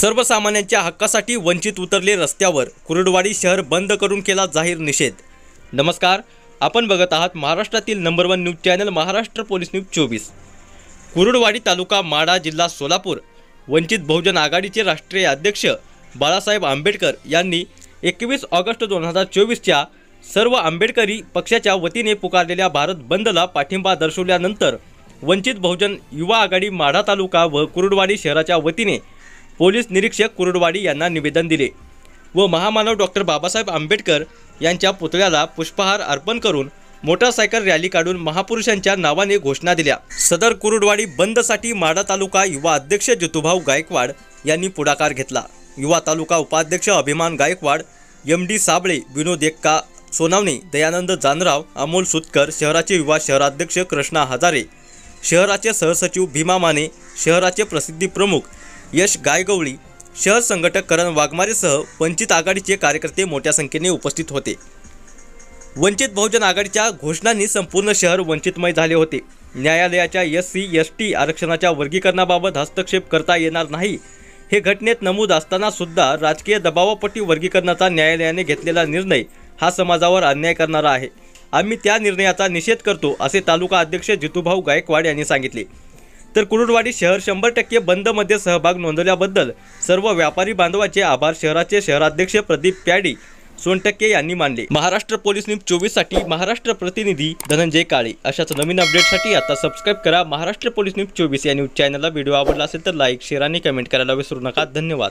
सर्वसामान्यांच्या हक्कासाठी वंचित उतरले रस्त्यावर, कुर्डुवाडी शहर बंद करून केला जाहीर निषेध। नमस्कार, आपण बघत आहात महाराष्ट्रातील number 1 news channel Maharashtra Police news 24। Kurduwadi तालुका माढा जिल्हा सोलापूर वंचित बहुजन आघाडीचे राष्ट्रीय अध्यक्ष बाळासाहेब आंबेडकर यांनी 21 ऑगस्ट 2024च्या सर्व आंबेडकरी पक्षाच्या वतीने पुकारलेल्या भारत बंदला पाठिंबा दर्शवल्यानंतर वंचित बहुजन युवा आघाडी माढा तालुका व कुर्डुवाडी शहराच्या वतीने पोलीस निरीक्षक कुर्डुवाडी यांना निवेदन दिले व महामानव डॉक्टर बाबासाहेब आंबेडकर यांच्या पुतळ्याला पुष्पहार अर्पण करून मोटरसायकल रॅली काढून महापुरुषांच्या नावाने घोषणा दिल्या। सदर कुर्डुवाडी बंदसाठी माढा तालुका युवा अध्यक्ष जितूभाऊ गायकवाड यांनी पुढाकार घेतला। युवा तालुका उपाध्यक्ष अभिमान गायकवाड, एमडी साबळे, विनोद एक्का सोनावणे, दयानंद जानराव, अमोल सुतकर, शहराचे युवा शहराध्यक्ष कृष्णा हजारे, शहराचे सहसचिव भीमा माने, शहराचे प्रसिद्धी प्रमुख यश गायगवळी, शहर संघटक करण वाघमारेसह वंचित आघाडीचे कार्यकर्ते मोठ्या संख्येने उपस्थित होते। वंचित बहुजन आघाडीच्या घोषणांनी संपूर्ण शहर वंचितमय झाले होते। न्यायालयाच्या SC/ST आरक्षणाच्या वर्गीकरणाबाबत हस्तक्षेप करता येणार नाही हे घटनेत नमूद असताना सुद्धा राजकीय दबावापोटी वर्गीकरणाचा न्यायालयाने घेतलेला निर्णय हा समाजावर अन्याय करणारा आहे। आम्ही त्या निर्णयाचा निषेध करतो असे तालुका अध्यक्ष जितूभाऊ गायकवाड यांनी सांगितले। तर कुर्डुवाडी शहर 100% बंदमध्ये सहभाग नोंदवल्याबद्दल सर्व व्यापारी बांधवाचे आभार शहराचे शहराध्यक्ष प्रदीप प्याडी सोनटक्के यांनी मानले। महाराष्ट्र पोलीस न्यूज 24 साठी महाराष्ट्र प्रतिनिधी धनंजय काळे। अशाच नवीन अपडेटसाठी आता सबस्क्राइब करा महाराष्ट्र पोलीस न्यूज 24 या न्यूज चॅनलला। व्हिडिओ आवडला असेल तर लाईक, शेअर आणि कमेंट करायला विसरू नका। धन्यवाद।